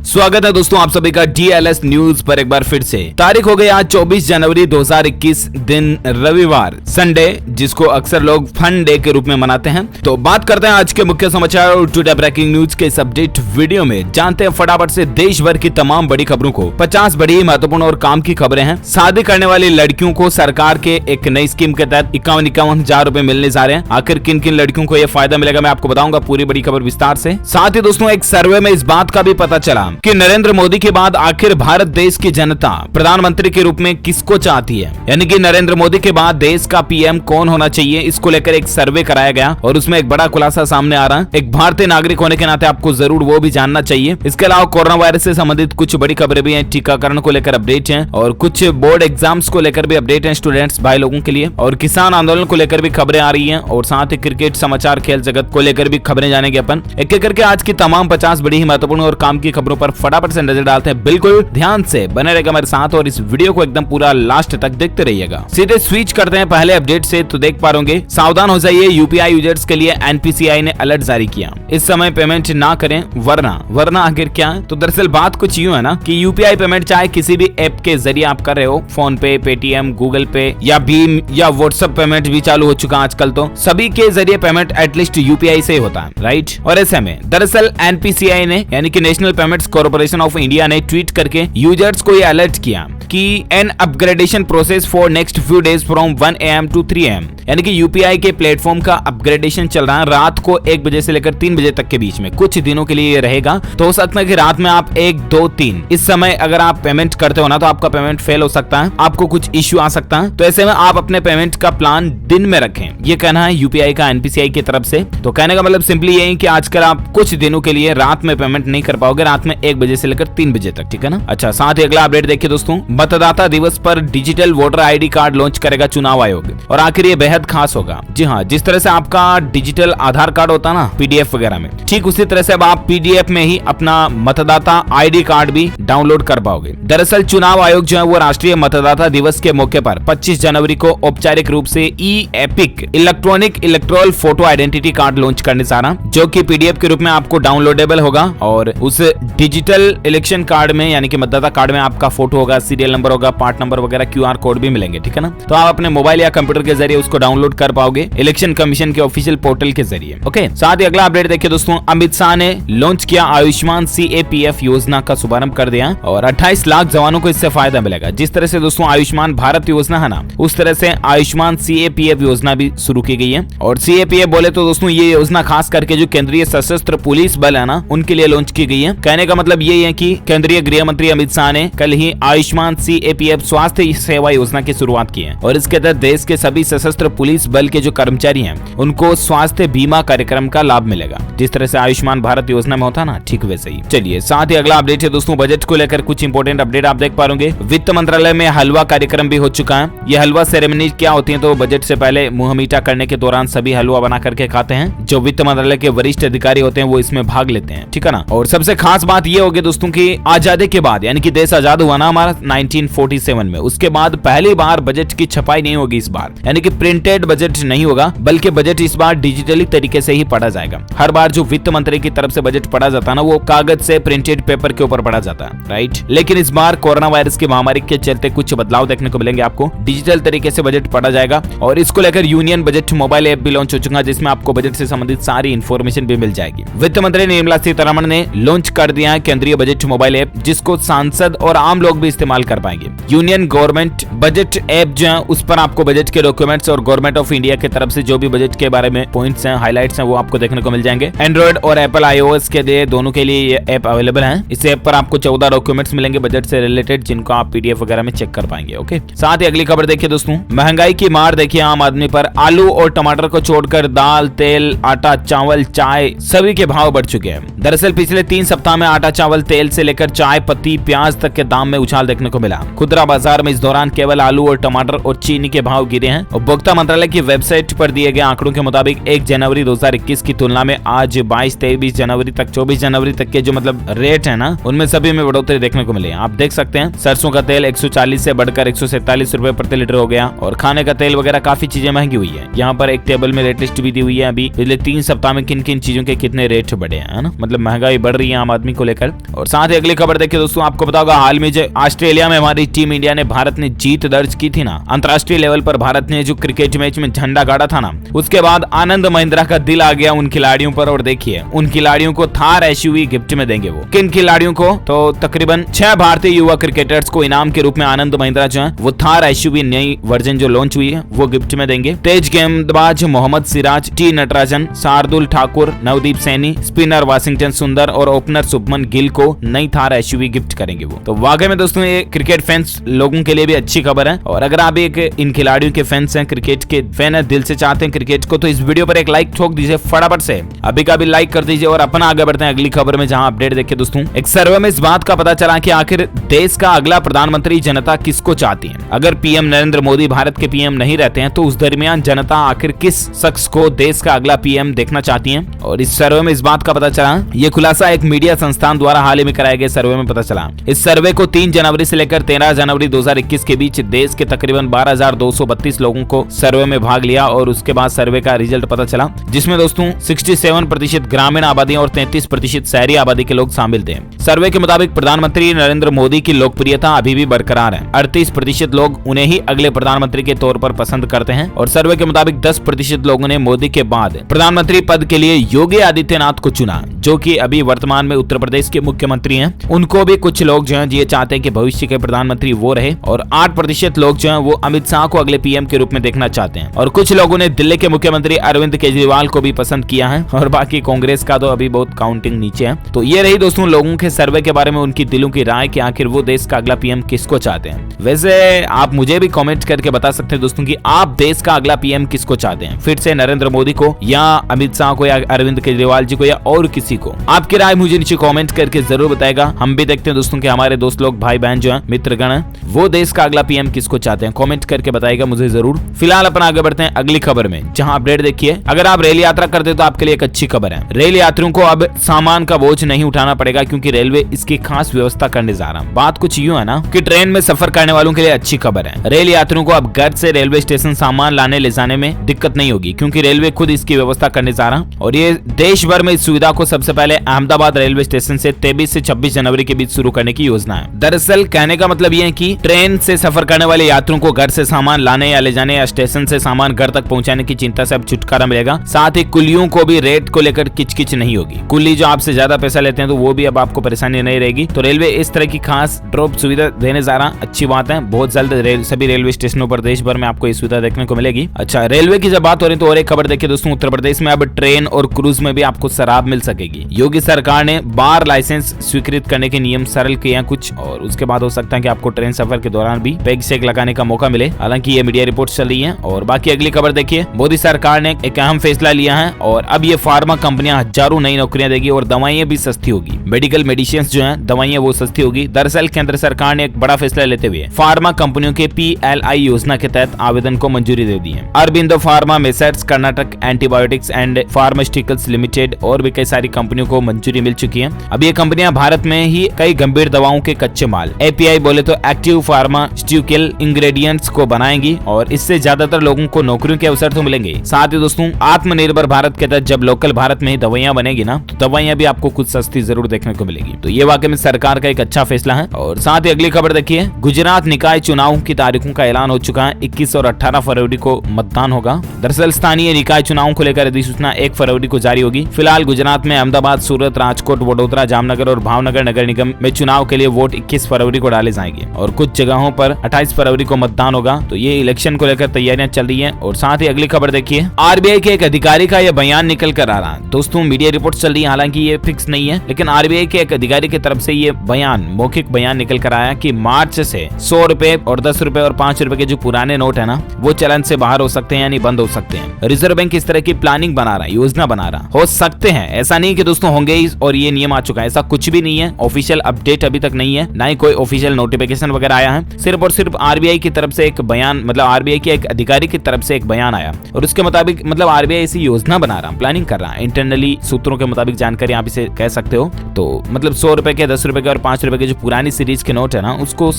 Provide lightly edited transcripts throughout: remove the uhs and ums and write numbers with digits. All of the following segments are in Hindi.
स्वागत है दोस्तों आप सभी का डीएलएस न्यूज पर एक बार फिर से। तारीख हो गई आज 24 जनवरी 2021 दिन रविवार संडे, जिसको अक्सर लोग फन डे के रूप में मनाते हैं। तो बात करते हैं आज के मुख्य समाचार और टुडे ब्रेकिंग न्यूज के इस अपडेट वीडियो में। जानते हैं फटाफट से देश भर की तमाम बड़ी खबरों को। 50 बड़ी महत्वपूर्ण और काम की खबरें हैं। शादी करने वाली लड़कियों को सरकार के एक नई स्कीम के तहत 51 हजार रुपए मिलने जा रहे हैं। आखिर किन किन लड़कियों को यह फायदा मिलेगा मैं आपको बताऊंगा पूरी बड़ी खबर विस्तार से। साथ ही दोस्तों एक सर्वे में इस बात का भी पता चला कि नरेंद्र मोदी के बाद आखिर भारत देश की जनता प्रधानमंत्री के रूप में किसको चाहती है, यानी कि नरेंद्र मोदी के बाद देश का पीएम कौन होना चाहिए। इसको लेकर एक सर्वे कराया गया और उसमें एक बड़ा खुलासा सामने आ रहा है। एक भारतीय नागरिक होने के नाते आपको जरूर वो भी जानना चाहिए। इसके अलावा कोरोना वायरस से संबंधित कुछ बड़ी खबरें भी हैं, टीकाकरण को लेकर अपडेट है और कुछ बोर्ड एग्जाम्स को लेकर भी अपडेट है स्टूडेंट्स भाई लोगों के लिए, और किसान आंदोलन को लेकर भी खबरें आ रही है और साथ ही क्रिकेट समाचार खेल जगत को लेकर भी खबरें जानेंगे अपन। एक एक करके आज की तमाम 50 बड़ी ही महत्वपूर्ण और काम की खबरों पर फटाफट से नजर डालते हैं। बिल्कुल ध्यान से बने रहेगा मेरे साथ और इस वीडियो को एकदम पूरा लास्ट तक देखते रहिएगा। सीधे स्विच करते हैं पहले अपडेट से। तो देख पा रहे सावधान हो जाइए, यूपीआई यूजर्स के लिए एनपीसीआई ने अलर्ट जारी किया। इस समय पेमेंट ना करें वरना आखिर क्या है। तो दरअसल बात कुछ यूं है ना कि यूपीआई पेमेंट चाहे किसी भी ऐप के जरिए आप कर रहे हो, फोन पे, पेटीएम, गूगल पे या भीम या व्हाट्सएप पेमेंट भी चालू हो चुका आजकल, तो सभी के जरिए पेमेंट एटलीस्ट यूपीआई से होता है, राइट। और ऐसे में दरअसल एनपीसीआई ने यानी कि National Payments Corporation of India ने ट्वीट करके यूजर्स को ये अलर्ट किया कि an upgradation process for next few days from 1 AM to 3 AM, यानी कि यूपीआई के प्लेटफॉर्म का अपग्रेडेशन चल रहा है रात को 1 बजे से लेकर 3 बजे तक के बीच में, कुछ दिनों के लिए ये रहेगा। तो हो सकता है कि रात में आप 1, 2, 3 इस समय अगर आप पेमेंट करते हो ना तो आपका पेमेंट फेल हो सकता है, आपको कुछ इश्यू आ सकता है। तो ऐसे में आप अपने पेमेंट का प्लान दिन में रखें, ये कहना है यूपीआई का एनपीसीआई की तरफ से। तो कहने का मतलब सिंपली यही कि आजकल आप कुछ दिनों के लिए रात में पेमेंट नहीं कर पाओगे, रात में 1 बजे से लेकर 3 बजे तक, ठीक है ना। अच्छा, साथ ही अगला अपडेट देखिए दोस्तों, मतदाता दिवस पर digital voter ID card launch करेगा चुनाव आयोग और आखिर ये बेहद खास होगा। जी हाँ, जिस तरह से आपका डिजिटल आधार कार्ड होता है ना पीडीएफ वगैरह में, ठीक उसी तरह से अब आप पीडीएफ में ही अपना मतदाता आईडी कार्ड भी डाउनलोड कर पाओगे। दरअसल चुनाव आयोग जो है वो राष्ट्रीय मतदाता दिवस के मौके पर 25 जनवरी को औपचारिक रूप से e EPIC electronic electoral photo identity card launch करने जा रहा, जो कि पीडीएफ के रूप में आपको डाउनलोडेबल होगा और उस डिजिटल इलेक्शन कार्ड में यानी कि मतदाता कार्ड में आपका फोटो होगा, सीरियल नंबर होगा, पार्ट नंबर वगैरह, क्यूआर कोड भी मिलेंगे, ठीक है ना। तो आप अपने मोबाइल या कंप्यूटर के जरिए उसको डाउनलोड कर पाओगे इलेक्शन कमीशन के ऑफिशियल पोर्टल के जरिए। ओके, साथ ही अगला अपडेट देखिए दोस्तों, अमित शाह ने लॉन्च किया आयुष्मान सीएपीएफ योजना का शुभारंभ कर दिया और 28 लाख जवानों को इससे फायदा मिलेगा। जिस तरह से दोस्तों आयुष्मान भारत योजना है ना, उस तरह से आयुष्मान सीएपीएफ योजना भी शुरू की गई है। और सीएपीएफ बोले तो दोस्तों ये योजना खास करके जो केंद्रीय सशस्त्र पुलिस बल है ना, उनके लिए लॉन्च की गई है। कहने का मतलब ये है कि केंद्रीय गृह मंत्री अमित शाह ने कल ही आयुष्मान सीएपीएफ स्वास्थ्य सेवा योजना की शुरुआत की है और इसके तहत देश के सभी सशस्त्र पुलिस बल के जो कर्मचारी हैं उनको स्वास्थ्य बीमा कार्यक्रम का लाभ मिलेगा, जिस तरह से आयुष्मान भारत योजना में होता ना, ठीक वैसे ही। चलिए साथ ही अगला अपडेट है दोस्तों, बजट को लेकर कुछ इंपोर्टेंट अपडेट आप देख पा रहे होंगे। वित्त मंत्रालय में हलवा कार्यक्रम भी हो चुका है। ये हलवा सेरेमनी क्या होती है, तो बजट से पहले मुंह मीठा करने के दौरान सभी हलवा बना करके खाते हैं। जो वित्त मंत्रालय के वरिष्ठ अधिकारी होते हैं वो इसमें भाग लेते हैं, ठीक है ना। और सबसे खास बात ये होगी दोस्तों की आजादी के बाद यानी कि देश आजाद हुआ ना हमारा 1947 में, उसके बाद पहली बार बजट की छपाई नहीं होगी इस बार, यानी कि प्रिंटेड बजट नहीं होगा बल्कि बजट इस बार डिजिटली तरीके से ही पढ़ा जाएगा। हर बार जो वित्त मंत्री की तरफ से बजट पढ़ा जाता है ना, वो कागज से प्रिंटेड पेपर के ऊपर पढ़ा जाता है, राइट। लेकिन इस बार कोरोना वायरस की महामारी के चलते कुछ बदलाव देखने को मिलेंगे आपको, डिजिटल तरीके से बजट पढ़ा जाएगा और इसको लेकर यूनियन बजट मोबाइल ऐप भी लॉन्च हो चुका है, जिसमें आपको बजट से संबंधित सारी इंफॉर्मेशन भी मिल जाएगी। वित्त मंत्री निर्मला सीतारमण ने लॉन्च कर दिया है केंद्रीय बजट मोबाइल ऐप, जिसको सांसद और आम लोग भी इस्तेमाल कर पाएंगे। यूनियन गवर्नमेंट बजट ऐप जो है उस पर आपको बजट के डॉक्यूमेंट्स और गवर्नमेंट ऑफ इंडिया की तरफ से जो भी बजट के बारे में पॉइंट्स हैं, हाइलाइट्स हैं, वो आपको देखने को मिल जाएंगे। एंड्रॉइड और एप्पल आईओएस के लिए दोनों के लिए ये ऐप अवेलेबल है। इस ऐप पर आपको 14 डॉक्यूमेंट्स मिलेंगे बजट से रिलेटेड, जिनको आप पीडीएफ वगैरह में चेक कर पाएंगे। ओके, साथ ही अगली खबर देखिए दोस्तों, महंगाई की मार देखिए आम आदमी पर। आलू और टमाटर को छोड़कर दाल, तेल, आटा, चावल, चाय सभी के भाव बढ़ चुके हैं। दरअसल पिछले 3 सप्ताह में आटा, चावल, तेल से लेकर चाय पत्ती, प्याज तक के दाम में उछाल देखने को मिला। खुदरा बाजार में इस दौरान केवल आलू और टमाटर और चीनी के भाव गिरे हैं। उपभोक्ता मंत्रालय की वेबसाइट पर दिए गए आंकड़ों के मुताबिक 1 जनवरी 2021 की तुलना में आज 22-23 जनवरी तक 24 जनवरी तक के जो मतलब रेट है ना, उनमें सभी में बढ़ोतरी देखने को मिली। आप देख सकते हैं सरसों का तेल 140 से बढ़कर 147 रुपए प्रति लीटर हो गया और खाने का तेल वगैरह काफी चीजें महंगी हुई है। यहाँ पर एक टेबल में रेट लिस्ट भी दी हुई है अभी पिछले 3 सप्ताह में किन किन चीजों के कितने रेट बढ़े हैं ना, मतलब महंगाई बढ़ रही है आम आदमी को लेकर। और साथ ही अगली खबर देखिए दोस्तों, आपको पता होगा हाल में जो ऑस्ट्रेलिया में हमारी टीम इंडिया ने भारत ने जीत दर्ज की थी ना, अंतरराष्ट्रीय लेवल पर भारत ने जो क्रिकेट मैच में झंडा गाड़ा था ना, उसके बाद आनंद महिंद्रा का दिल आ गया उन खिलाड़ियों पर। और देखिए उन खिलाड़ियों को थार एसयूवी गिफ्ट में देंगे। वो किन खिलाड़ियों को, तो तकरीबन 6 भारतीय युवा क्रिकेटर्स को इनाम के रूप में आनंद महिंद्रा जो है वो थार एसयूवी नई वर्जन जो लॉन्च हुई है वो गिफ्ट में देंगे। तेज गेंदबाज Mohammed Siraj, T Natarajan, Shardul Thakur, Navdeep Saini, spinner Washington Sundar और ओपनर शुभमन गिल को नई थार एसयूवी गिफ्ट करेंगे वो। तो वाकई में दोस्तों ये क्रिकेट फैंस लोगों के लिए भी अच्छी खबर है। और अगर आप एक इन खिलाड़ियों के फैंस हैं, क्रिकेट के फैन है, दिल से चाहते हैं क्रिकेट को, तो इस वीडियो पर एक लाइक ठोक दीजिए फटाफट से, अभी का भी लाइक कर दीजिए। और अपना आगे बढ़ते हैं अगली खबर में, जहां अपडेट देखिए दोस्तों, एक सर्वे में इस बात का पता चला कि आखिर देश का अगला प्रधानमंत्री जनता किसको चाहती है। अगर पीएम नरेंद्र मोदी भारत के पीएम नहीं रहते हैं तो उस दरमियान जनता आखिर किस शख्स को देश का अगला पीएम देखना चाहती है। और इस सर्वे में इस बात का पता चला, ये खुलासा एक मीडिया संस्थान द्वारा हाल ही में कराए गए सर्वे में पता चला। इस सर्वे को 3 जनवरी से लेकर 13 जनवरी 2021 के बीच देश के तकरीबन 12,232 लोगों को सर्वे में भाग लिया और उसके बाद सर्वे का रिजल्ट पता चला, जिसमें दोस्तों 67% ग्रामीण आबादी और 33% शहरी आबादी के लोग शामिल थे। सर्वे के मुताबिक प्रधानमंत्री नरेंद्र मोदी की लोकप्रियता अभी भी बरकरार है। 38% लोग उन्हें ही अगले प्रधानमंत्री के तौर पर पसंद करते हैं और सर्वे के मुताबिक 10% लोगों ने मोदी के बाद प्रधानमंत्री पद के लिए योगी आदित्यनाथ को चुना, जो कि अभी वर्तमान में उत्तर प्रदेश के मुख्यमंत्री हैं। उनको भी कुछ लोग जो है ये चाहते हैं कि भविष्य के प्रधानमंत्री वो रहे। और 8% लोग जो है वो अमित शाह को अगले पीएम के रूप में देखना चाहते हैं। और कुछ लोगों ने दिल्ली के मुख्यमंत्री अरविंद केजरीवाल को भी पसंद किया है। और बाकी कांग्रेस का तो अभी बहुत काउंटिंग नीचे है। तो ये रही दोस्तों लोगों के सर्वे के बारे में उनकी दिलों की राय कि आखिर वो देश का अगला पीएम किसको चाहते हैं। वैसे आप मुझे भी कमेंट करके बता सकते हैं दोस्तों कि आप देश का अगला पीएम किसको चाहते हैं, फिर से नरेंद्र मोदी को या अमित शाह को या अरविंद केजरीवाल जी को या और किसी को। आपकी राय मुझे नीचे कमेंट करके जरूर बताएगा। हम भी देखते हैं दोस्तों कि हमारे दोस्त लोग, भाई बहन जो है, मित्रगण है, वो देश का अगला पीएम किसको चाहते हैं, कमेंट करके बताएगा मुझे जरूर। फिलहाल अपन आगे बढ़ते हैं अगली खबर में, जहां अपडेट देखिए, अगर आप रेल यात्रा करते हो तो आपके लिए एक अच्छी खबर है। रेल यात्रियों को अब सामान का बोझ नहीं उठाना पड़ेगा क्योंकि रेलवे इसकी खास व्यवस्था करने जा रहा है। बात कुछ यूं है ना कि ट्रेन में सफर करने वालों के लिए अच्छी खबर है। रेल यात्रियों को अब घर से रेलवे स्टेशन सामान लाने ले जाने में दिक्कत नहीं होगी क्योंकि रेलवे खुद इसकी व्यवस्था करने जा रहा। और ये देश भर में इस सुविधा को सबसे पहले अहमदाबाद रेलवे स्टेशन से 23 से 26 जनवरी के बीच शुरू करने की योजना है। दरअसल कहने का मतलब ये है कि ट्रेन से सफर करने वाले यात्रियों को घर से सामान लाने या ले जाने या स्टेशन से सामान घर तक पहुंचाने की चिंता से अब छुटकारा मिलेगा। साथ ही कुलियों को भी रेट को लेकर किचकिच नहीं होगी। कुली जो आपसे ज्यादा पैसा लेते हैं तो वो भी अब आपको परेशानी नहीं रहेगी। तो रेलवे इस तरह की खास ड्रॉप सुविधा देने जा रहा, अच्छी बात है। बहुत जल्द सभी रेलवे स्टेशनों पर देश भर में आपको ये सुविधा देखने को मिलेगी। अच्छा, रेलवे की जब बात हो रही तो और एक खबर देखिए दोस्तों, उत्तर प्रदेश में अब ट्रेन और क्रूज में भी आपको शराब मिल सकेगी। योगी सरकार ने बार लाइसेंस स्वीकृत करने के नियम सरल किए हैं कुछ, और उसके बाद हो सकता है कि आपको ट्रेन सफर के दौरान भी पैग शेक लगाने का मौका मिले। हालांकि ये मीडिया रिपोर्ट चल रही है। और बाकी अगली खबर देखिए, मोदी सरकार ने एक अहम फैसला लिया है और अब ये फार्मा कंपनियां हजारों नई नौकरियां देगी और दवाइयां भी सस्ती होगी। मेडिकल मेडिसिन जो है दवाइयां वो सस्ती होगी। दरअसल केंद्र सरकार ने एक बड़ा फैसला लेते हुए फार्मा कंपनियों के PLI योजना के तहत आवेदन को मंजूरी दे दी है। Aurobindo pharma, messrs, Karnataka antibiotics and pharmaceuticals limited और भी कई सारी कंपनियों को मंजूरी मिल चुकी है। अब ये कंपनियां भारत में ही कई गंभीर दवाओं के कच्चे माल API बोले तो एक्टिव फार्मास्यूटिकल इंग्रेडिएंट्स को बनाएंगी और इससे ज्यादातर लोगों को नौकरियों के अवसर तो मिलेंगे। साथ ही दोस्तों आत्मनिर्भर भारत के तहत जब लोकल भारत में ही दवाइयां बनेगी ना, तो दवाइयां भी आपको कुछ सस्ती जरूर देखने को मिलेगी। तो ये वाकई में सरकार का एक अच्छा फैसला है। और साथ ही अगली खबर देखिए, गुजरात निकाय चुनाव की तारीखों का ऐलान हो चुका है। 21 और 18 फरवरी को मतदान होगा। दरअसल स्थानीय निकाय चुनाव को लेकर अधिसूचना 1 फरवरी को जारी होगी। फिलहाल गुजरात में अहमदाबाद, सूरत, राजकोट, वडोदरा, जामनगर और भावनगर नगर निगम में चुनाव के लिए वोट 21 फरवरी को डाले जाएंगे और कुछ जगहों पर 28 फरवरी को मतदान होगा। तो ये इलेक्शन को लेकर तैयारियां चल रही है। और साथ ही अगली खबर देखिए, RBI के एक अधिकारी का यह बयान निकल कर आ रहा है। दोस्तों मीडिया रिपोर्ट चल रही है, हालांकि ये फिक्स नहीं है, लेकिन RBI के एक अधिकारी की तरफ से ये बयान, मौखिक बयान निकल कर आया कि मार्च से 100 रुपए और 10 रुपए और 5 रुपए के जो पुराने नोट है ना, वो चलन से बाहर हो सकते हैं यानी बंद हो सकते हैं। रिजर्व बैंक इस तरह की प्लानिंग बना रहा है, योजना बना रहा, हो सकते हैं, ऐसा नहीं कि दोस्तों होंगे ही और ये नियम आ चुका है, ऐसा कुछ भी नहीं है। ऑफिशियल अपडेट अभी तक नहीं है, ना ही कोई ऑफिशियल ऑफिशियल नोटिफिकेशन वगैरह आया है। सिर्फ और सिर्फ आरबीआई की तरफ से एक बयान, मतलब आरबीआई के एक अधिकारी की तरफ से एक बयान आया और उसके मुताबिक मतलब आरबीआई ऐसी योजना बना रहा, प्लानिंग कर रहा है, इंटरनली सूत्रों के मुताबिक जानकारी आप इसे कह सकते हो। तो मतलब 100 रुपए के, 10 रुपए के और 5 रुपए के जो पुरानी सीरीज के नोट है ना, उसको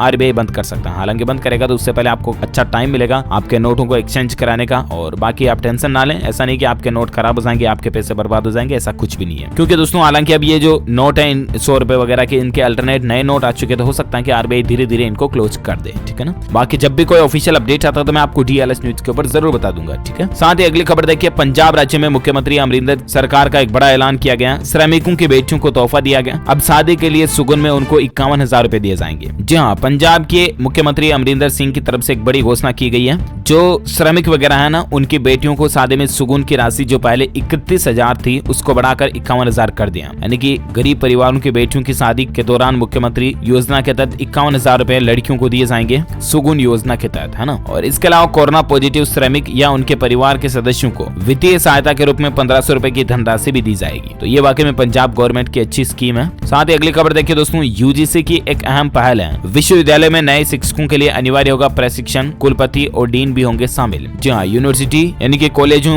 आरबीआई बंद कर सकता है। हालांकि बंद करेगा तो उससे पहले आपको अच्छा टाइम मिलेगा आपके नोटों को एक्सचेंज कराने का। और बाकी आप टेंशन ना लें, ऐसा नहीं कि आपके नोट खराब हो जाएंगे, आपके पैसे बर्बाद हो जाएंगे, ऐसा कुछ भी नहीं है। क्योंकि दोस्तों हालांकि अब ये जो नोट है 100 रुपए वगैरह के, इनके अल्टरनेट नए नोट आ चुके, तो हो सकता है कि आरबीआई धीरे धीरे इनको क्लोज कर दे, ठीक है ना। बाकी जब भी कोई ऑफिशियल अपडेट आता है तो मैं आपको डीएलएस न्यूज के ऊपर जरूर बता दूंगा, ठीक है। साथ ही अगली खबर देखिए, पंजाब राज्य में मुख्यमंत्री अमरिंदर सरकार का एक बड़ा ऐलान किया गया, श्रमिकों की बेटियों को तोहफा दिया गया। अब शादी के लिए सुगुन में उनको 51,000 रुपए दिए जाएंगे। जी हाँ, पंजाब के मुख्यमंत्री अमरिंदर सिंह की तरफ से एक बड़ी घोषणा की गई है। जो श्रमिक वगैरह है ना, उनकी बेटियों को शादी में सुगुन की राशि जो पहले 31,000 थी उसको बढ़ाकर 51,000 कर दिया। यानी कि गरीब परिवारों की बेटियों की शादी के दौरान मुख्यमंत्री योजना के तहत 51,000 रुपए लड़कियों को दिए जाएंगे, सुगुन योजना के तहत, है ना। और इसके अलावा कोरोना पॉजिटिव श्रमिक या उनके परिवार के सदस्यों को वित्तीय सहायता के रूप में 1,500 रुपए की धनराशि भी दी जाएगी। तो ये वाकई में पंजाब गवर्नमेंट की अच्छी स्कीम है। साथ ही अगली खबर देखिए दोस्तों, यूजीसी की एक अहम पहल है, विश्वविद्यालय में नए शिक्षकों के लिए अनिवार्य होगा प्रशिक्षण, कुलपति और डीन भी होंगे शामिल। जी हाँ, यूनिवर्सिटी यानी कि कॉलेजों,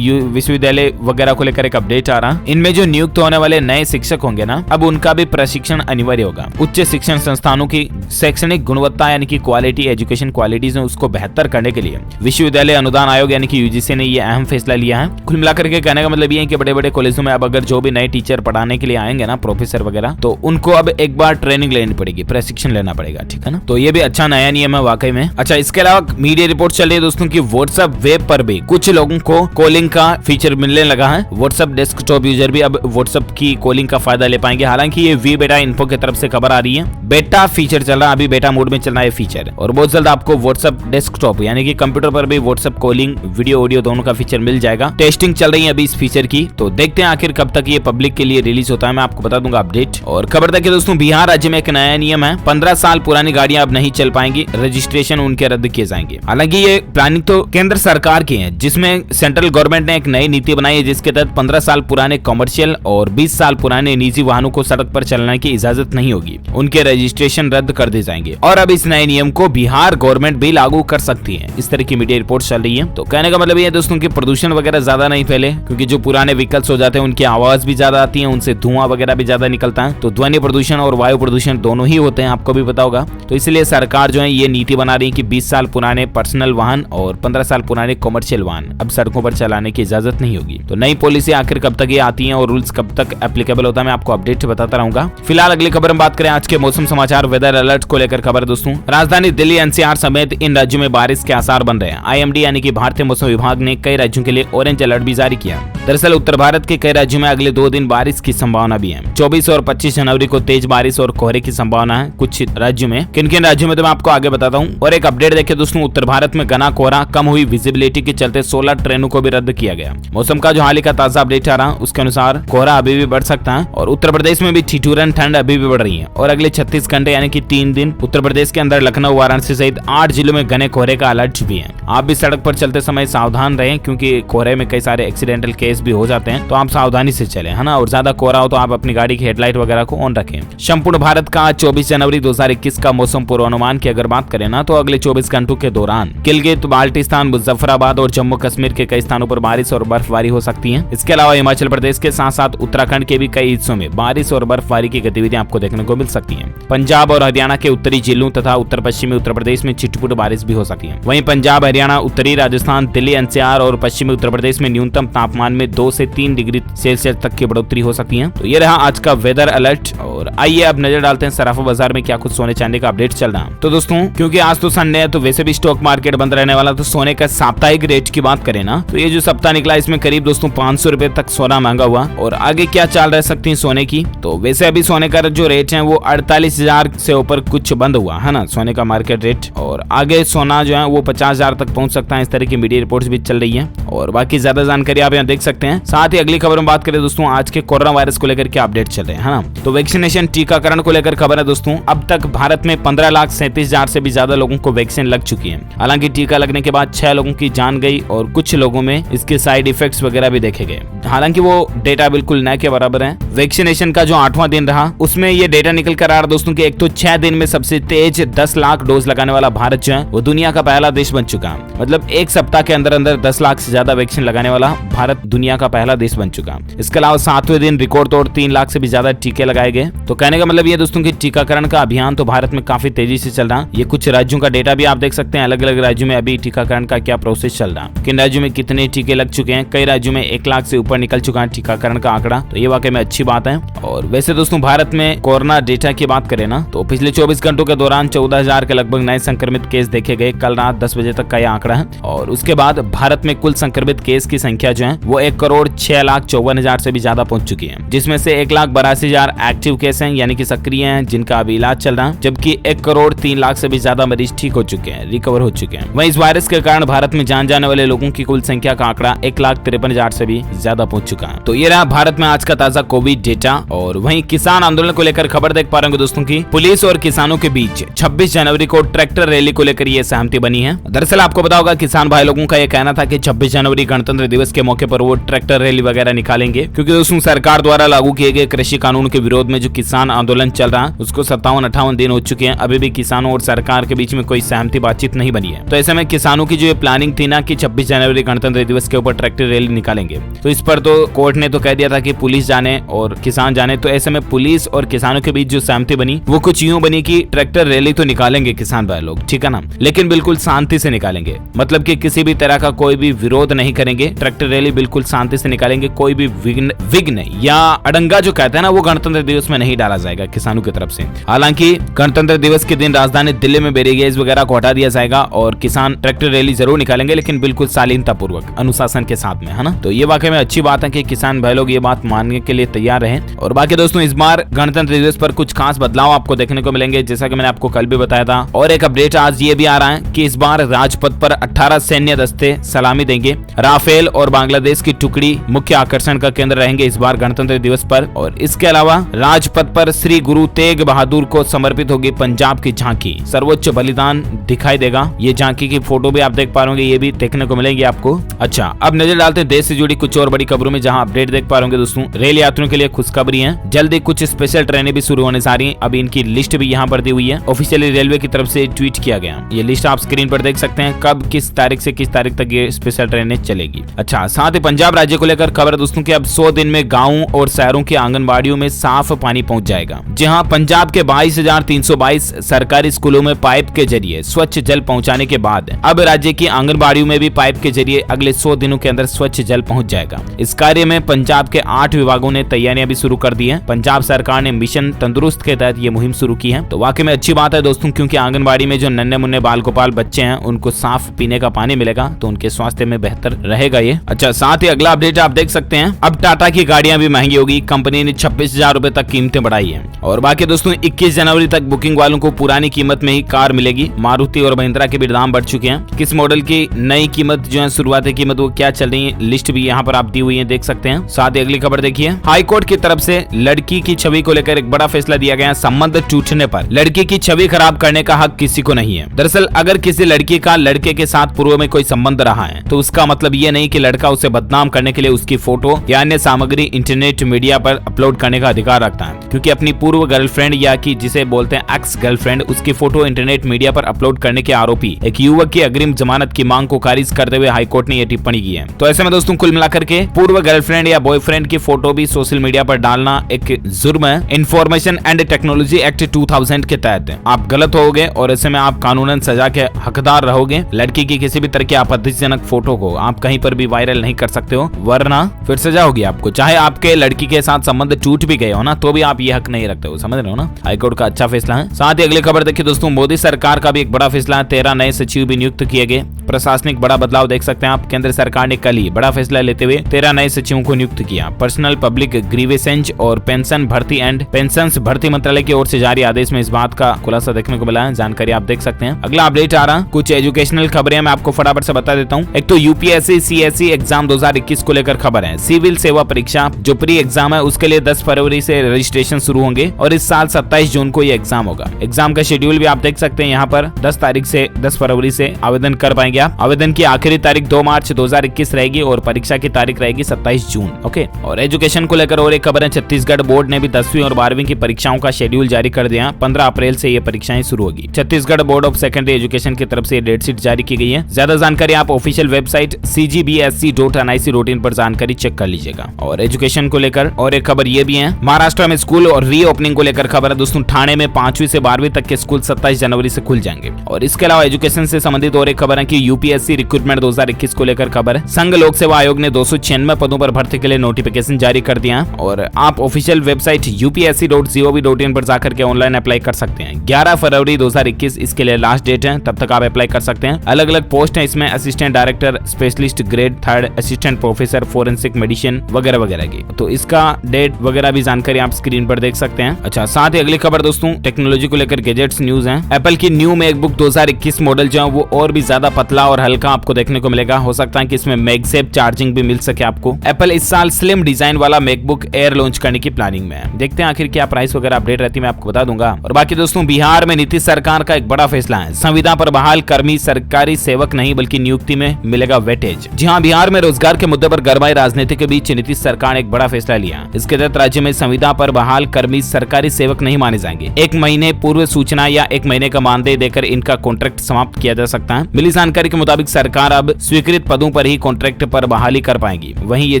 विश्वविद्यालय वगैरह को लेकर एक अपडेट आ रहा। इनमें जो नियुक्त होने वाले नए शिक्षक होंगे ना, अब उनका भी प्रशिक्षण अनिवार्य होगा। उच्च शिक्षण संस्थानों की शैक्षणिक गुणवत्ता यानी कि क्वालिटी, एजुकेशन क्वालिटीज उसको बेहतर करने के लिए विश्वविद्यालय अनुदान आयोग यानी कि यूजीसी ने ये अहम फैसला लिया है। कुल मिलाकर के कहने का मतलब ये है कि बड़े बड़े कॉलेजों में अब अगर जो भी नए टीचर पढ़ाने के लिए आएंगे ना, प्रोफेसर वगैरह, तो उनको अब एक बार ट्रेनिंग लेनी पड़ेगी, प्रशिक्षण लेना पड़ेगा, ठीक है ना। तो ये भी अच्छा नया नियम है वाकई में। अच्छा, इसके अलावा मीडिया रिपोर्ट चल रही है दोस्तों की व्हाट्सएप वेब पर भी कुछ लोगों को कॉलिंग का फीचर मिलने लगा है। व्हाट्सएप डेस्कटॉप यूजर भी अब व्हाट्सएप की कॉलिंग का फायदा ले पाएंगे। हालांकि ये वी बेटा इन्फो की तरफ से खबर आ रही है, बेटा फीचर चल रहा है, अभी बेटा मोड में चल रहा है फीचर, और बहुत जल्द आपको व्हाट्सएप डेस्कटॉप यानी कि कंप्यूटर पर भी व्हाट्सएप कॉलिंग, वीडियो ऑडियो दोनों का फीचर मिल जाएगा। टेस्टिंग चल रही है अभी इस फीचर की, तो देखते हैं आखिर कब तक ये पब्लिक के लिए रिलीज होता है, मैं आपको बता दूंगा अपडेट। और खबर देखिए दोस्तों, बिहार राज्य में एक नया नियम है, 15 साल पुरानी गाड़ियां अब नहीं चल पाएंगी, रजिस्ट्रेशन उनके रद्द किए जाएंगे। हालांकि ये प्लानिंग तो केंद्र सरकार की है, जिसमें सेंट्रल गवर्नमेंट ने एक नई नीति बनाई है, जिसके तहत 15 साल पुराने कमर्शियल और 20 साल पुराने निजी वाहनों को सड़क पर चलने की इजाजत नहीं होगी, उनके रजिस्ट्रेशन रद्द कर दिए जाएंगे। और अब इस नए नियम को बिहार गवर्नमेंट भी लागू कर सकती है, इस तरह की मीडिया रिपोर्ट चल रही है। तो कहने का मतलब ये दोस्तों की प्रदूषण वगैरह ज्यादा नहीं फैले, क्योंकि जो पुराने व्हीकल्स हो जाते हैं उनकी आवाज भी ज्यादा आती है, उनसे धुआं वगैरह भी ज्यादा निकलता है, तो ध्वनि प्रदूषण और वायु प्रदूषण दोनों ही होते हैं, आपको भी पता होगा। तो इसलिए सरकार जो है ये नीति बना रही है कि 20 साल पुराने पर्सनल वाहन और 15 साल पुराने कमर्शियल वाहन अब सड़कों पर चलाने की इजाजत नहीं होगी। तो नई पॉलिसी आखिर कब तक ये आती है और रूल्स कब तक एप्लीकेबल होता है, मैं आपको अपडेट बताता रहूंगा। फिलहाल अगली खबर में बात करें आज के मौसम समाचार वेदर अलर्ट को लेकर खबर दोस्तों, राजधानी दिल्ली एनसीआर समेत इन राज्यों में बारिश के आसार बन रहे हैं। आईएमडी यानी कि भारतीय मौसम विभाग ने कई राज्यों के लिए ऑरेंज अलर्ट भी जारी किया। दरअसल उत्तर भारत के कई राज्यों में अगले 2 दिन बारिश की संभावना भी है। 24 और 25 जनवरी को तेज बारिश और कोहरे की संभावना है कुछ राज्यों में। किन किन राज्यों में तो मैं आपको आगे बताता हूँ। और एक अपडेट देखिए दोस्तों, उत्तर भारत में घना कोहरा, कम हुई विजिबिलिटी के चलते 16 ट्रेनों को भी रद्द किया गया। मौसम का जो हाल ही का ताजा अपडेट आ रहा है उसके अनुसार कोहरा अभी भी बढ़ सकता है और उत्तर प्रदेश में भी ठिठुरन ठंड अभी भी बढ़ रही है। और अगले 36 घंटे यानी कि 3 दिन उत्तर प्रदेश के अंदर लखनऊ, वाराणसी सहित 8 जिलों में घने कोहरे का अलर्ट भी है। आप भी सड़क पर चलते समय सावधान रहें, क्योंकि कोहरे में कई सारे एक्सीडेंटल केस भी हो जाते हैं, तो आप सावधानी से चलें, है ना। और ज्यादा कोहरा हो तो आप अपनी गाड़ी की हेडलाइट वगैरह को ऑन रखें। संपूर्ण भारत का 24 जनवरी 2021 का मौसम पूर्वानुमान की अगर बात करें ना, तो अगले 24 घंटों के दौरान गिलगित, बाल्टिस्तान, मुजफ्फराबाद और जम्मू कश्मीर के कई स्थानों पर बारिश और बर्फबारी हो सकती है। इसके अलावा हिमाचल प्रदेश के साथ साथ उत्तराखंड के भी कई हिस्सों में बारिश और बर्फबारी की गतिविधियां आपको देखने को मिल सकती हैं। पंजाब और हरियाणा के उत्तरी जिलों तथा उत्तर पश्चिमी उत्तर प्रदेश में छिटपुट बारिश भी हो सकती है। वहीं पंजाब, हरियाणा, उत्तरी राजस्थान, दिल्ली एनसीआर और पश्चिमी उत्तर प्रदेश में न्यूनतम तापमान में 2 से 3 डिग्री सेल्सियस तक की बढ़ोतरी हो सकती है। तो ये रहा आज का वेदर अलर्ट। और आइए अब नजर डालते हैं सराफा बाजार में क्या कुछ सोने चांदी का अपडेट चल रहा है। तो दोस्तों, क्योंकि आज तो संडे है तो वैसे भी स्टॉक मार्केट बंद रहने वाला, तो सोने का साप्ताहिक रेट की बात करें ना, तो ये जो सप्ताह निकला इसमें करीब दोस्तों 500 रुपए तक सोना महंगा हुआ। और आगे क्या चाल रह सकती है सोने की, तो वैसे अभी सोने का जो रेट है वो 48,000 से ऊपर कुछ बंद हुआ है ना, सोने का मार्केट रेट। और आगे सोना जो है वो 50,000 तक पहुंच सकता है, इस तरह की मीडिया रिपोर्ट्स भी चल रही है। और बाकी ज्यादा जानकारी आप यहाँ देख सकते हैं। साथ ही अगली खबर में बात करें दोस्तों, आज के कोरोना वायरस को लेकर क्या अपडेट चल रहे हैं, है ना। तो वैक्सीनेशन टीकाकरण को लेकर खबर है दोस्तों, अब तक भारत में 15,37,000 से भी ज्यादा लोगों को वैक्सीन लग चुकी है। हालांकि टीका लगने के बाद 6 लोगों की जान गई और कुछ लोगों में इसके साइड इफेक्ट्स वगैरह भी देखे गए। हालांकि वो डेटा बिल्कुल न के बराबर है। वैक्सीनेशन का जो 8वां दिन रहा उसमें ये डेटा निकल कर आ रहा दोस्तों कि एक एक तो 6 दिन में सबसे तेज 10 लाख डोज लगाने वाला भारत जो है वो दुनिया का पहला देश बन चुका है। मतलब एक सप्ताह के अंदर अंदर 10 लाख से ज्यादा वैक्सीन लगाने वाला भारत दुनिया का पहला देश बन चुका है। इसके अलावा 7वें दिन रिकॉर्ड तोड़ 3 लाख से भी ज्यादा टीके लगाए गए। तो कहने का मतलब ये दोस्तों की टीकाकरण का अभियान तो भारत में काफी तेजी से चल रहा है। ये कुछ राज्यों का डेटा भी आप देख सकते हैं, अलग अलग राज्यों में अभी टीकाकरण का क्या प्रोसेस चल रहा है, किन राज्यों में कितने टीके लग चुके हैं। कई राज्यों में 1 लाख से ऊपर निकल चुका है टीकाकरण का आंकड़ा, तो ये वाकई में अच्छी बात है। और वैसे दोस्तों भारत में कोरोना डेटा की बात करें ना तो पिछले 24 घंटों के दौरान 14,000 के लगभग नए संक्रमित केस देखे गए। कल रात 10 बजे तक का यह आंकड़ा है। और उसके बाद भारत में कुल संक्रमित केस की संख्या जो है वो 1,06,54,000 से भी ज्यादा पहुंच चुकी है, जिसमें से 1,82,000 एक्टिव केस हैं यानी कि सक्रिय हैं जिनका अभी इलाज चल रहा है, जबकि 1,03,00,000 से भी ज्यादा मरीज ठीक हो चुके हैं, रिकवर हो चुके हैं। वहीं इस वायरस के कारण भारत में जान जाने वाले लोगों की कुल संख्या का आंकड़ा 1,53,000 से भी ज्यादा पहुंच चुका है। तो ये रहा भारत में आज का ताजा कोविड डेटा। और वहीं किसान आंदोलन को लेकर खबर देख पा रहे होंगे दोस्तों की पुलिस और किसानों के बीच 26 जनवरी को ट्रैक्टर रैली को लेकर ये सहमति बनी है। दरअसल आपको पता होगा किसान भाई लोगों का ये कहना था कि 26 जनवरी गणतंत्र दिवस के मौके पर वो ट्रैक्टर रैली वगैरह निकालेंगे, क्योंकि दोस्तों सरकार द्वारा लागू किए गए कृषि कानून के विरोध में जो किसान आंदोलन चल रहा है उसको 57-58 दिन हो चुके हैं, अभी भी किसानों और सरकार के बीच में कोई सहमति बातचीत नहीं बनी है। तो ऐसे में किसानों की जो प्लानिंग थी ना कि 26 जनवरी गणतंत्र दिवस के ऊपर ट्रैक्टर रैली निकालेंगे, तो इस पर तो कोर्ट ने तो कह दिया था कि पुलिस जाने और किसान जाने। तो ऐसे में पुलिस और किसानों के बीच जो सहमति बनी वो कुछ यूं बनी कि ट्रैक्टर रैली तो निकालेंगे किसान भाई लोग, ठीक है ना, लेकिन बिल्कुल शांति से निकालेंगे। मतलब कि किसी भी तरह का कोई भी विरोध नहीं करेंगे, ट्रैक्टर रैली बिल्कुल शांति से निकालेंगे। कोई भी विघ्न या अड़ंगा जो कहते हैं ना वो गणतंत्र दिवस में नहीं डाला जाएगा किसानों की तरफ से। हालांकि गणतंत्र दिवस के दिन राजधानी दिल्ली में बैरिकेड्स वगैरह को हटा दिया जाएगा और किसान ट्रैक्टर रैली जरूर निकालेंगे, लेकिन बिल्कुल शालीनता पूर्वक अनुशासन के साथ में, है ना। तो ये वाकई में अच्छी बात है कि किसान भाई लोग ये बात मानने के लिए तैयार रहे। और बाकी दोस्तों इस बार गणतंत्र दिवस पर कुछ खास बदलाव आपको देखने को मिलेंगे, जैसा कि मैंने आपको कल भी बताया था। और एक अपडेट आज ये भी आ रहा है कि इस बार राजपथ पर 18 सैन्य दस्ते सलामी देंगे। राफेल और बांग्लादेश की टुकड़ी मुख्य आकर्षण का केंद्र रहेंगे इस बार गणतंत्र दिवस पर। और इसके अलावा राजपथ पर श्री गुरु तेग बहादुर को समर्पित होगी पंजाब की झांकी, सर्वोच्च बलिदान दिखाई देगा। ये झांकी की फोटो भी आप देख पा रहे होंगे, ये भी देखने को मिलेगी आपको। अच्छा, अब नजर डालते हैं देश से जुड़ी कुछ और बड़ी खबरों में, जहां अपडेट देख पा रहे होंगे दोस्तों। रेल यात्रियों के लिए खुशखबरी है, जल्दी कुछ स्पेशल ट्रेनें भी शुरू होने जा रही हैं। अभी इनकी लिस्ट भी यहाँ पर दी हुई है, ऑफिशियली रेलवे की तरफ से ट्वीट किया गया। ये लिस्ट आप स्क्रीन पर देख सकते हैं, कब किस तारीख से किस तारीख तक ये स्पेशल ट्रेनें चलेगी। अच्छा, साथ ही पंजाब राज्य को लेकर खबर दोस्तों की अब 100 दिन में गाँवों और शहरों के आंगनबाड़ियों में साफ पानी पहुंच जाएगा। जहां पंजाब के 22,322 सरकारी स्कूलों में पाइप के जरिए स्वच्छ जल पहुंचाने के बाद अब राज्य की आंगनबाड़ियों में भी पाइप के जरिए अगले 100 दिनों के अंदर स्वच्छ जल पहुंच जाएगा। इस कार्य में पंजाब के 8 विभागों ने तैयारियां भी शुरू कर दी है। पंजाब सरकार ने मिशन तंदुरुस्त के तहत ये मुहिम शुरू की है। तो वाकई में अच्छी बात है दोस्तों, क्योंकि आंगनबाड़ी में जो नन्हे मुन्ने बाल गोपाल बच्चे हैं उनको साफ पीने का पानी मिलेगा, तो उनके स्वास्थ्य में बेहतर रहेगा ये। अच्छा, साथ ही अगला अपडेट आप देख सकते हैं, अब टाटा की गाड़ियां भी महंगी होगी। कंपनी ने 26,000 रुपए तक कीमतें बढ़ाई है। और बाकी दोस्तों 21 जनवरी तक बुकिंग वालों को पुरानी कीमत में ही कार मिलेगी। मारुति और महिंद्रा के भी दाम बढ़ चुके हैं। किस मॉडल की नई कीमत जो है शुरुआती कीमत वो क्या चल रही है, लिस्ट भी यहाँ पर आप दी हुई है, देख सकते हैं। साथ ही अगली खबर देखिए, हाईकोर्ट की तरफ से लड़की की छवि को लेकर एक बड़ा फैसला दिया गया। संबंध टूटने पर लड़की की छवि खराब करने का हक किसी को नहीं है। दरअसल अगर किसी लड़की का लड़के के साथ पूर्व में कोई संबंध रहा है तो उसका मतलब ये नहीं कि लड़का उसे बदनाम करने के लिए उसकी फोटो या अन्य सामग्री इंटरनेट मीडिया पर अपलोड करने का अधिकार रखता है, क्योंकि अपनी पूर्व गर्लफ्रेंड या कि जिसे बोलते हैं एक्स गर्लफ्रेंड, उसकी फोटो इंटरनेट मीडिया पर अपलोड करने के आरोपी एक युवक की अग्रिम जमानत की मांग को खारिज करते हुए हाईकोर्ट ने यह टिप्पणी की है। तो ऐसे में दोस्तों कुल मिलाकर के पूर्व गर्लफ्रेंड या बॉयफ्रेंड की फोटो भी सोशल मीडिया पर डालना एक जुर्म है। इंफॉर्मेशन एंड टेक्नोलॉजी एक्ट 2000 के तहत आप गलत होगे और ऐसे में आप कानूनन सजा के हकदार रहोगे। लड़की की किसी भी तरह की आपत्तिजनक फोटो को आप कहीं पर भी वायरल नहीं कर सकते हो, वरना फिर सजा होगी आपको। चाहे आपके लड़की के साथ संबंध टूट भी गए हो ना, तो भी आप ये हक नहीं रखते हो, समझ रहे हो ना। हाईकोर्ट का अच्छा फैसला है। साथ ही अगली खबर देखिए दोस्तों, मोदी सरकार का भी एक बड़ा फैसला है। 13 नए सचिव भी नियुक्त किए गए। प्रशासनिक बड़ा बदलाव देख सकते हैं आप। केंद्र सरकार ने कल ही बड़ा फैसला लेते हुए 13 नए सचिवों को नियुक्त किया। पर्सनल पब्लिक ग्रीवेसेंस और पेंशन भर्ती एंड पेंशंस भर्ती मंत्रालय की ओर से जारी आदेश में इस बात का खुलासा देखने को मिला है। जानकारी आप देख सकते हैं। अगला अपडेट आ रहा, कुछ एजुकेशनल खबरें मैं आपको फटाफट से बता देता हूँ। एक तो यूपीएससी सीएससी एग्जाम 2021 को लेकर खबर है। सिविल सेवा परीक्षा जो प्री एग्जाम है उसके लिए 10 फरवरी से रजिस्ट्रेशन शुरू होंगे और इस साल 27 जून को ये एग्जाम होगा। एग्जाम का शेड्यूल भी आप देख सकते हैं यहाँ पर। 10 फरवरी से आवेदन कर पाएंगे आप। आवेदन की आखिरी तारीख 2 मार्च 2021 रहेगी और परीक्षा की तारीख रहेगी 27 जून। ओके, और एजुकेशन को लेकर और एक खबर है, छत्तीसगढ़ बोर्ड ने भी 10वीं और 12वीं की परीक्षाओं का शेड्यूल जारी कर दिया। 15 अप्रैल से ये परीक्षाएं शुरू होगी। Chhattisgarh board of secondary education की तरफ से डेट शीट जारी की गई है। ज्यादा जानकारी आप ऑफिशियल वेबसाइट cgbsc.nic.in पर जानकारी चेक कर लीजिएगा। और एजुकेशन को लेकर और एक खबर ये भी है, महाराष्ट्र में स्कूल और रीओपनिंग को लेकर खबर है दोस्तों। ठाणे में 5वीं से 12वीं तक के स्कूल 27 जनवरी से खुल जाएंगे। और इसके अलावा एजुकेशन से संबंधित और एक खबर है कि यूपीएससी रिक्रूटमेंट 2021 को लेकर खबर है। संघ लोक सेवा आयोग ने 296 पदों पर भर्ती के लिए नोटिफिकेशन जारी कर दिया। और आप ऑफिशियल वेबसाइट upsc.gov.in पर जाकर के ऑनलाइन अप्लाई कर सकते हैं। 11 फरवरी 2021 इसके लिए लास्ट डेट है, तब तक आप अप्लाई कर सकते हैं। अलग अलग पोस्ट है इसमें, assistant director, specialist grade 3, assistant professor forensic medicine वगैरह वगैरह की। तो इसका डेट वगैरह भी जानकारी आप स्क्रीन पर देख सकते हैं। अच्छा, साथ ही अगली खबर दोस्तों टेक्नोलॉजी को लेकर गैजेट्स न्यूज है। एप्पल की न्यू मैकबुक 2021 मॉडल जो है वो और भी ज्यादा पतला और हल्का आपको देखने को मिलेगा। हो सकता है कि इसमें मैगसेफ चार्जिंग भी मिल सके आपको। एप्पल इस साल स्लिम डिजाइन वाला मैकबुक एयर लॉन्च करने की प्लानिंग में है। देखते हैं आखिर क्या प्राइस वगैरह अपडेट रहती है, मैं आपको बता दूंगा। और बाकी दोस्तों बिहार में नीतीश सरकार का एक बड़ा फैसला है। संविदा पर बहाल कर्मी सरकारी सेवक नहीं बल्कि नियुक्ति में मिलेगा वेटेज। जी हाँ, बिहार में रोजगार के मुद्दे पर गरमाई राजनीति के बीच नीतीश सरकार ने एक बड़ा फैसला लिया। इसके तहत राज्य में संविदा पर बहाल कर्मी सरकारी सेवक नहीं माने जाएंगे। 1 महीने पूर्व सूचना या 1 महीने का मानदेय देकर इनका कॉन्ट्रैक्ट समाप्त किया जा सकता है। मिली जानकारी के मुताबिक सरकार अब स्वीकृत पदों पर ही कॉन्ट्रैक्ट पर बहाली कर पाएगी। वहीं ये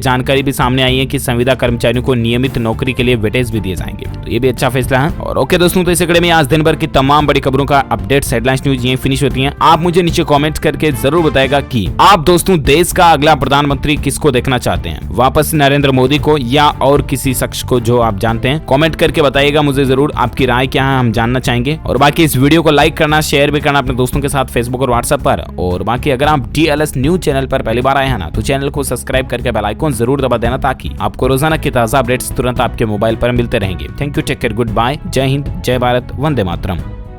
जानकारी भी सामने आई है कि संविदा कर्मचारियों को नियमित नौकरी के लिए वेटेज भी दिए जाएंगे। तो ये भी अच्छा फैसला है। और ओके दोस्तों, तो इस कड़े में आज दिन भर की तमाम बड़ी खबरों का अपडेट्स हेडलाइंस न्यूज ये फिनिश होती हैं। आप मुझे नीचे कमेंट करके जरूर बताएगा कि आप दोस्तों देश का अगला प्रधानमंत्री किसको देखना चाहते हैं, वापस नरेंद्र मोदी को या और किसी शख्स को जो आप जानते हैं। कमेंट करके बताइएगा मुझे जरूर, आपकी राय क्या है हम जानना चाहेंगे। और बाकी इस वीडियो को लाइक करना, शेयर भी करना अपने दोस्तों के साथ फेसबुक और व्हाट्सएप पर। और बाकी अगर आप DLS न्यूज चैनल पर पहली बार आए हैं ना, तो चैनल को सब्सक्राइब करके बेल आइकन जरूर दबा देना ताकि आपको रोजाना की ताजा अपडेट्स तुरंत आपके मोबाइल पर मिलते रहेंगे। Thank you, take care, good bye, जय हिंद, जय भारत, वंदे मातरम।